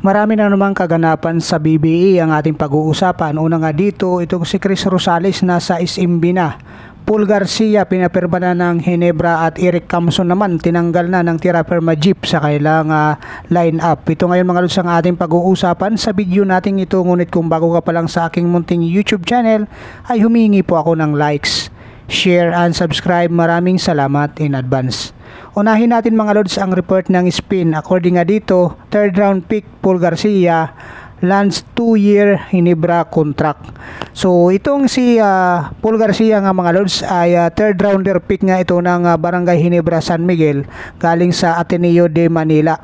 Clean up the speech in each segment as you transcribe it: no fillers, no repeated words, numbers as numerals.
Marami na namang kaganapan sa BBE ang ating pag-uusapan. Una nga dito, itong si Chris Rosales nasa SMB na. Paul Garcia pinapirma na ng Ginebra at Eric Camson naman tinanggal na ng Tierra Firma Jeep sa kailang line-up. Ito ngayon mga lods ang ating pag-uusapan sa video natin ito. Ngunit kung bago ka pa lang sa aking munting YouTube channel ay humingi po ako ng likes, share and subscribe. Maraming salamat in advance. Unahin natin mga lods ang report ng spin. According nga dito, third round pick Paul Garcia lands 2-year Ginebra contract. So itong si Paul Garcia nga mga lods ay third rounder pick nga ito ng Barangay Ginebra San Miguel galing sa Ateneo de Manila.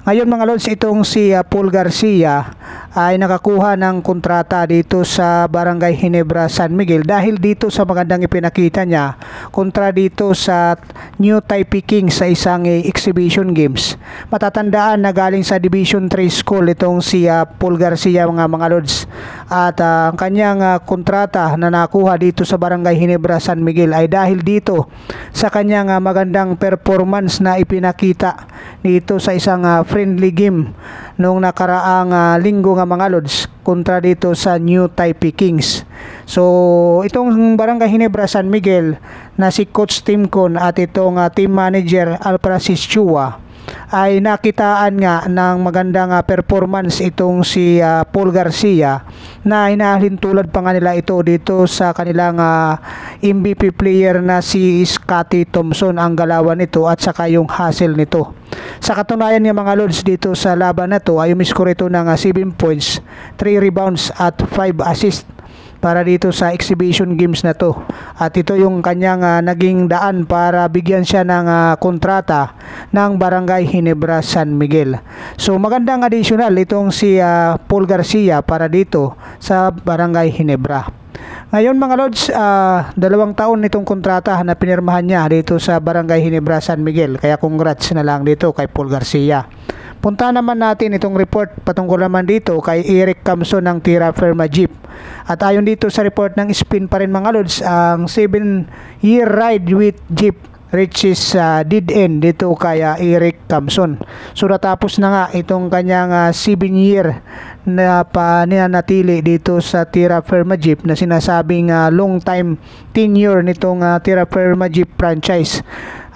Ngayon mga lods, itong si Paul Garcia ay nakakuha ng kontrata dito sa Barangay Ginebra San Miguel dahil dito sa magandang ipinakita niya kontra dito sa New Taipei Kings sa isang exhibition games. Matatandaan na galing sa Division 3 school itong si Paul Garcia mga lods, at ang kanyang kontrata na nakuha dito sa Barangay Ginebra San Miguel ay dahil dito sa kanyang magandang performance na ipinakita dito sa isang friendly game noong nakaraang linggo nga mga lods kontra dito sa New Taipei Kings. So itong Barangay Ginebra San Miguel na si Coach Tim Con at itong team manager Alprasis Chua ay nakitaan nga ng magandang performance itong si Paul Garcia na hinahintulad pa nga nila ito dito sa kanilang MVP player na si Scotty Thompson, ang galawan nito at saka yung hustle nito. Sa katunayan ng mga lods dito sa laban na to ay umiskor ito ng 7 points, 3 rebounds at 5 assists para dito sa exhibition games na to. At ito yung kanyang naging daan para bigyan siya ng kontrata ng Barangay Ginebra San Miguel. So magandang additional itong si Paul Garcia para dito sa Barangay Ginebra. Ngayon mga lods, 2 taon nitong kontrata na pinirmahan niya dito sa Barangay Ginebra San Miguel. Kaya congrats na lang dito kay Paul Garcia. Punta naman natin itong report patungkol naman dito kay Eric Camson ng Tierra Firma Jeep. At ayon dito sa report ng spin pa rin mga lods, ang 7-year ride with Jeep reaches dead end dito kay Eric Camson. So natapos na nga itong kanyang 7-year na pananatili dito sa Tierra Firma Jeep na sinasabing long time tenure nitong Tierra Firma Jeep franchise.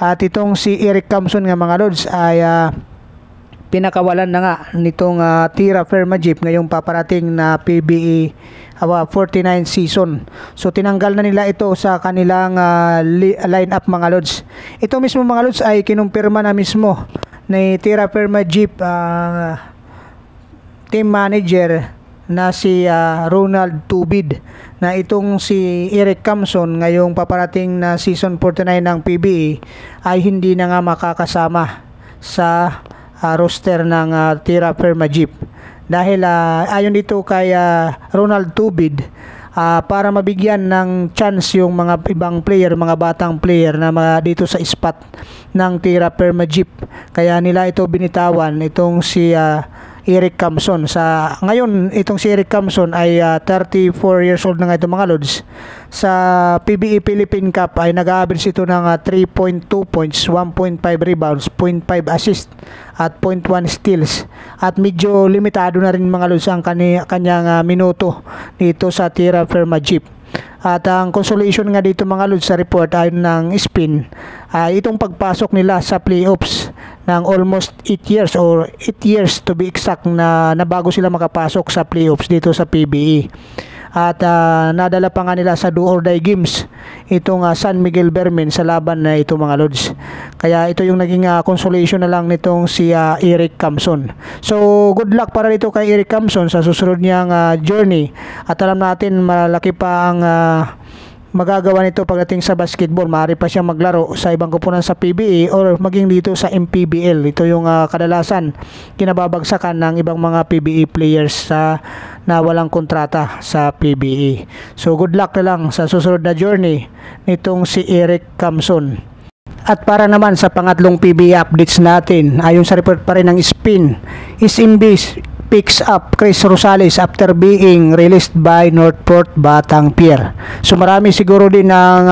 At itong si Eric Camson nga mga lods ay pinakawalan na nga nitong Tierra Firma Jeep ngayong paparating na PBE 49 season. So tinanggal na nila ito sa kanilang lineup mga lods. Ito mismo mga lods ay kinumpirma na mismo ni Tierra Firma Jeep team manager na si Ronald Tubid na itong si Eric Camson ngayong paparating na season 49 ng PBE ay hindi na nga makakasama sa roster ng Tierra Firma Jeep dahil ayon dito kay Ronald Tubid para mabigyan ng chance yung mga ibang player, mga batang player na dito sa spot ng Tierra Firma Jeep, kaya nila ito binitawan itong si Eric Camson. Sa ngayon itong si Eric Camson ay 34 years old na nga ito mga lods. Sa PBE Philippine Cup ay nag-average ito ng 3.2 points, 1.5 rebounds, 0.5 assists at 0.1 steals. At medyo limitado na rin mga lods ang kanyang minuto dito sa Tierra Firma Jeep. At ang consolation nga dito mga lods sa report ayon ng spin ay itong pagpasok nila sa playoffs ng almost 8 years or 8 years to be exact na bago sila makapasok sa playoffs dito sa PBE. At nadala pa nga nila sa do or die games itong San Miguel Vermin sa laban na ito mga lods. Kaya ito yung naging consolation na lang nitong si Eric Camson. So good luck para dito kay Eric Camson sa susunod niyang journey. At alam natin malaki pa ang magagawa nito pagdating sa basketball. Maaari pa siyang maglaro sa ibang koponan sa PBA or maging dito sa MPBL. Ito yung kadalasan kinababagsakan ng ibang mga PBA players na walang kontrata sa PBA. So good luck na lang sa susunod na journey nitong si Eric Camson. At para naman sa pangatlong PBA updates natin, ayon sa report pa rin ng spin, SMB picks up Chris Rosales after being released by Northport Batang Pier. So marami siguro din ang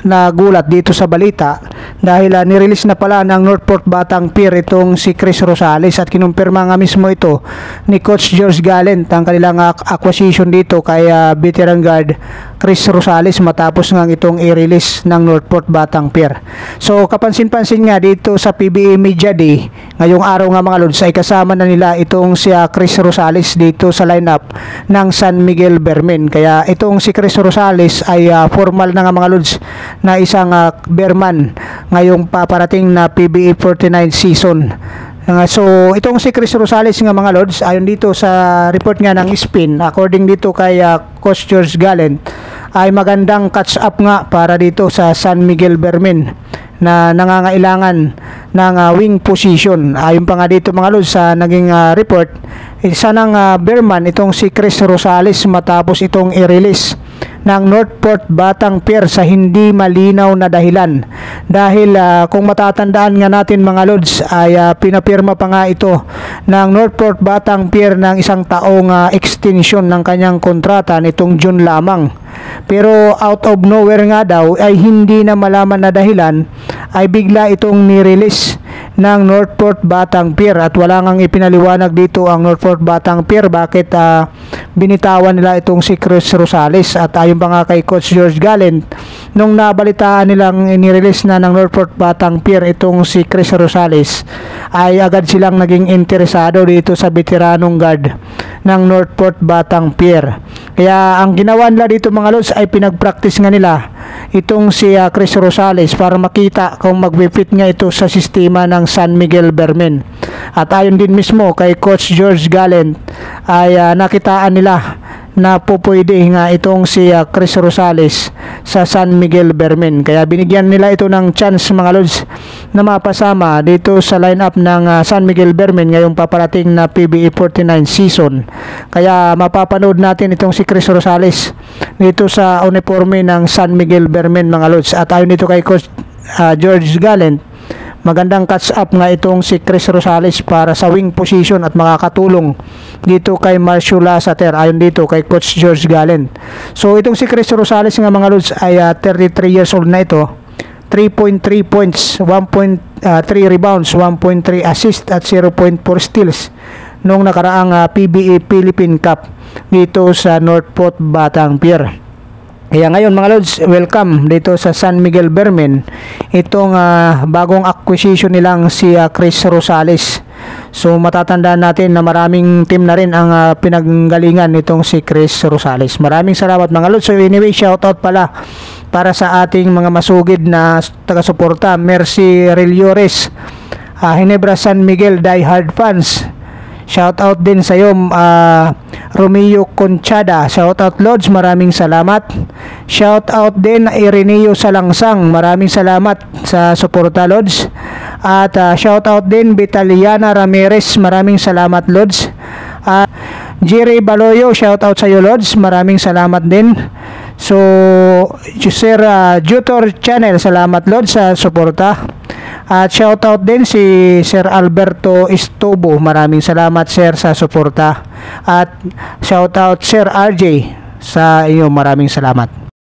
nagulat dito sa balita dahil nirelease na pala ng Northport Batang Pier itong si Chris Rosales at kinumpirma nga mismo ito ni Coach George Gallant ang kanilang acquisition dito kay veteran guard Chris Rosales matapos nga itong i-release ng Northport Batang Pier. So kapansin-pansin nga dito sa PBA Media Day ngayong araw nga mga lods ay kasama na nila itong si Chris Rosales dito sa lineup ng San Miguel Bearmen. Kaya itong si Chris Rosales ay formal na nga mga lods na isang Bearman ngayong paparating na PBA 49 season. So itong si Chris Rosales nga mga lods ayon dito sa report nga ng Spin, according dito kay Coach George Gallant, ay magandang catch up nga para dito sa San Miguel Bearmen na nangangailangan ng wing position. Ayon pa nga dito mga lods sa naging report, isa ng Bearman itong si Chris Rosales matapos itong i-release ng Northport Batang Pier sa hindi malinaw na dahilan. Dahil kung matatandaan nga natin mga lods ay pinapirma pa nga ito ng Northport Batang Pier ng isang taong extension ng kanyang kontrata nitong June lamang. Pero out of nowhere nga daw ay hindi na malaman na dahilan ay bigla itong ni-release ng Northport Batang Pier at wala ngang ipinaliwanag dito ang Northport Batang Pier bakit binitawan nila itong si Chris Rosales. At ayon pa nga kay Coach George Gallant, nung nabalitaan nilang ni-release na ng Northport Batang Pier itong si Chris Rosales ay agad silang naging interesado dito sa veteranong guard ng Northport Batang Pier. Kaya ang ginawa nila dito mga lods ay pinag-practice nga nila itong si Chris Rosales para makita kung mag-fit nga ito sa sistema ng San Miguel Bearmen. At ayon din mismo kay Coach George Gallant ay nakitaan nila na pupwede nga itong si Chris Rosales sa San Miguel Bearmen. Kaya binigyan nila ito ng chance mga lods na mapasama dito sa lineup ng San Miguel Bearmen ngayong paparating na PBA 49 season. Kaya mapapanood natin itong si Chris Rosales dito sa uniforme ng San Miguel Bearmen mga lods. At ayon dito kay Coach George Gallant, magandang catch up nga itong si Chris Rosales para sa wing position at makakatulong dito kay Marcio Lasater ayon dito kay Coach George Gallant. So itong si Chris Rosales nga mga lods ay 33 years old na ito. 3.3 points, 1.3 rebounds, 1.3 assist at 0.4 steals nung nakaraang PBA Philippine Cup dito sa Northport Batang Pier. Kaya ngayon mga lods, welcome dito sa San Miguel Bearmen itong bagong acquisition nilang si Chris Rosales. So matatandaan natin na maraming team na rin ang pinanggalingan nitong si Chris Rosales. Maraming salamat mga lods. So anyway, shoutout pala para sa ating mga masugid na taga-suporta, Mercy Reliores, Ginebra San Miguel Die Hard fans. Shout out din sa iyo Romeo Conchada. Shout out Lods, maraming salamat. Shout out din Ireneo Salangsang. Maraming salamat sa suporta Lods. At shout out din Vitaliana Ramirez. Maraming salamat Lods. Jerry Baloyo, shout out sa iyo Lods. Maraming salamat din. So Sir Jutor Channel, salamat Lods sa suporta. At shoutout din si Sir Alberto Estobo. Maraming salamat Sir sa suporta. At shoutout Sir RJ sa iyo. Maraming salamat.